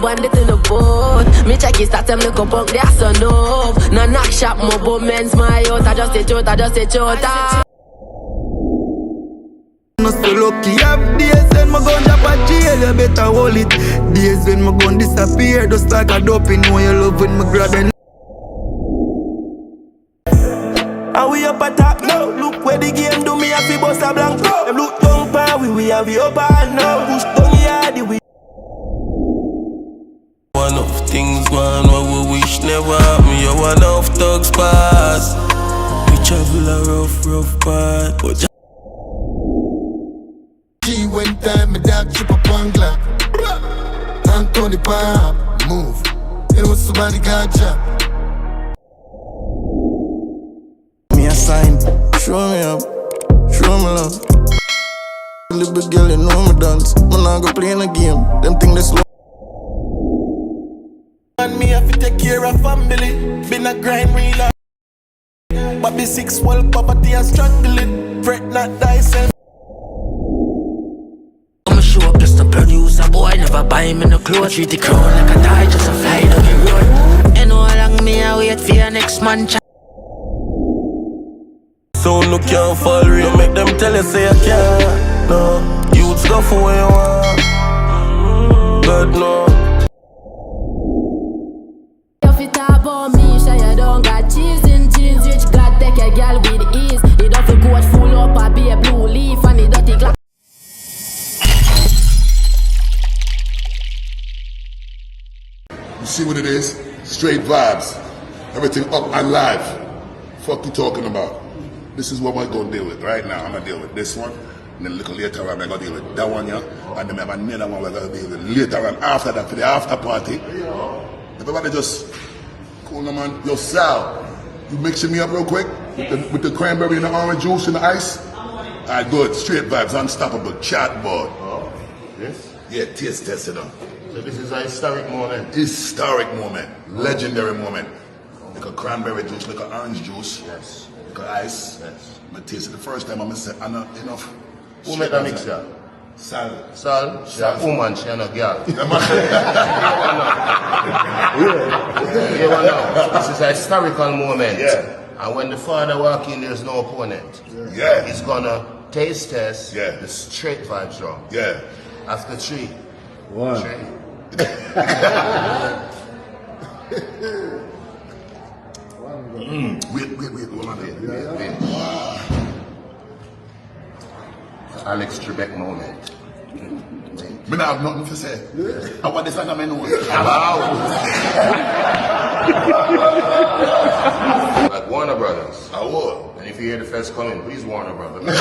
bandit in the boat. Me check his stats, them look up punk, they are so no. No knock shop, more men's my out. I just say chote, I just say chote. No so lucky, have days when my gun drop a jail, you better hold it. Days when my gun disappear, just like a dope, you know you love when me grab it. And we up at top now. Look where the game do, me have to bust a blank. Them look down pa, we have the up and now. Push down yard, we. One of things gone, what we wish never happen. You one of thugs pass. We travel a rough part, but when time, my dog chip up on Glock. Anthony Pop, move. It was somebody got job. Me a sign, show me up, show me love. Little girl, you know me dance. Man, I go play in a game. Them thing they slow. And me have to take care of family. Been a grind real. But be 6 world poverty and struggling. Fret not thyself. Show up just to produce a boy, never buy him in the clothes. Treat the crown like a tie, just a fly down the road. You know how long me I wait for your next man. So no can't fall real, make them tell you say I can't. No, youths go for where you want. But no. If you talk about me, sure you don't got cheese in jeans. Rich God take a girl with ease. He don't feel good full up, I be a blue leaf and he dirty glass. You see what it is? Straight vibes. Everything up and live. Fuck you talking about? This is what we're gonna deal with right now. I'm gonna deal with this one, and then a little later on I'm gonna deal with that one, yeah. And then I have another one we're gonna deal with later on after that for the after party. Everybody just cool, no man. Yo, Sal, you mixing me up real quick with the cranberry and the orange juice and the ice? Alright, good. Straight vibes, unstoppable chat board. Oh, yes? Yeah, taste tested on. So this is a historic moment. Historic moment, legendary moment. Like a cranberry juice, like an orange juice, Yes. like a ice. Yes. I tasted the first time, I'm gonna say, I know enough. Who made that mixture? Sal. Sal? She's a woman, she's not a girl. You know now. This is a historical moment. Yeah. And when the father walk in, there's no opponent. Yeah. He's gonna taste test Yeah. the straight vibes drum. Yeah. After 3. 1. 3. Wait, hold on there. Wait. Alex Trebek moment. Me not have nothing to say. I want this under my nose. Like Warner Brothers. I will. And if you hear the feds coming, please Warner Brothers.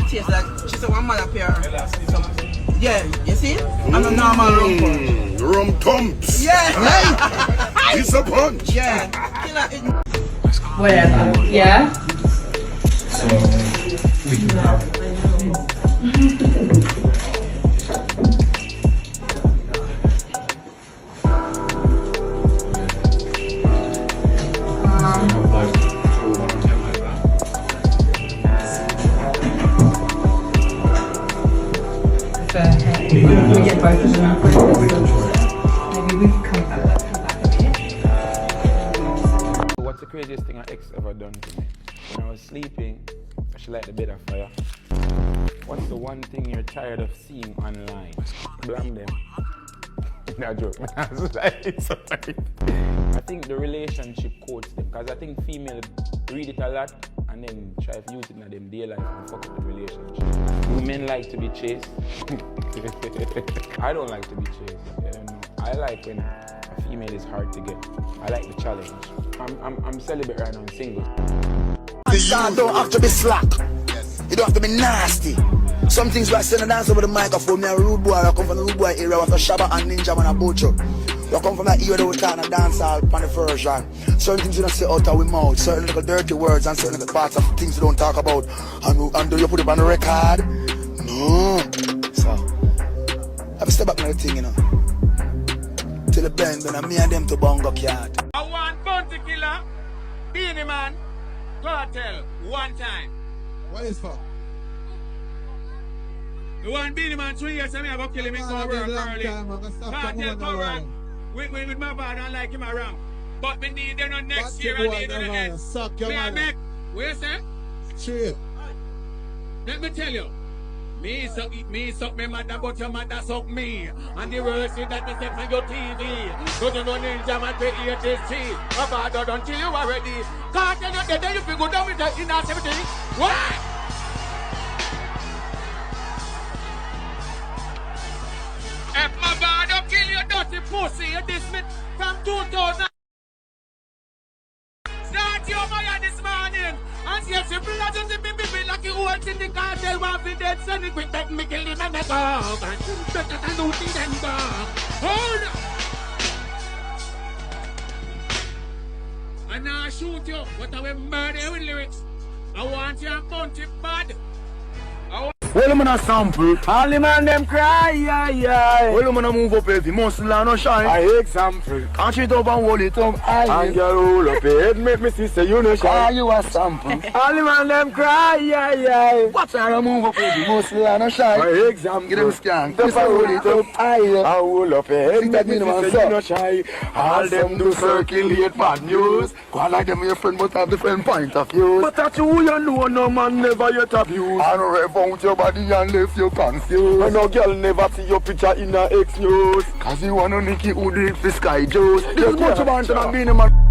Taste like she said one man up here. Yeah, you see? I'm a normal rum. Rum thumps. Yeah. It's a punch. Yeah. Whatever. Yeah? So we can have we get both of them out. Maybe we can come back a bit. What's the craziest thing an ex ever done to me? When I was sleeping, she light the bed on fire. What's the one thing you're tired of seeing online? Blame them. No joke, man. It's so tight. I think the relationship quotes them, because I think females read it a lot and then try to use it in their daily life and fuck up the relationship. Women like to be chased. I don't like to be chased. I like when a female is hard to get. I like the challenge. I'm celibate right now, I'm single. You don't have to be slack. You don't have to be nasty. Some things like sending dance over the microphone. Me a rude boy, I come from the rude boy area with a Shabba and Ninja man a butcher. We come from that era that we kind of dancehall on the version. Certain things you don't say out of our mouth, certain little dirty words and certain little parts of things you don't talk about. And do you put it on the record? No. So, have a step back on the thing, you know. Till the bend, when me and them to Bongo Cat. I want bounty killer, Beanie Man, Cartel, one time. What is for? The one Beanie Man 3 years, I go kill him in go work early. Cartel go work with my bad and like him around. But we need them on next year and need them again. Suck your man. Where you say? Straight. Let me tell you. Me suck me mother, but your mother suck me. And the worst is that me take from your TV. Don't you know ninja man pay 80 My father don't kill you already. Can't tell you that then you feel go down with the inner 17. What? If my father kill you dirty pussy, you dismiss from 2000. Start your man this morning. And yes, you blood just be like you hold in the cartel. One for dead, send it quick, take me kill him and the dog. And better than do things and dog. Hold up. And now I shoot you. What I will murder you with lyrics. I want you a bunch of bad. Well, I'm gonna sample. All the man them cry, yeah, yeah. Well, I'm gonna move up heavy, muscle and no shine. I example. Can't treat up and hold it up high. And girl roll up your head, make me see say you no shine. Are you a sample? All the man them cry, yeah, yeah. Watch how I move up heavy, muscle and no shine. I example. Get them scan. Just hold it up high. And hold up your head, make me see say you no shine. All them do circulate bad news. Go like them your friend, but have different point of view. But that's who you know, no man never yet abused. I don't rev out your body and left you confused. And no girl never see your picture in her ex news. Cause you wanna nick it who did for Sky Joes. This is much about being a man.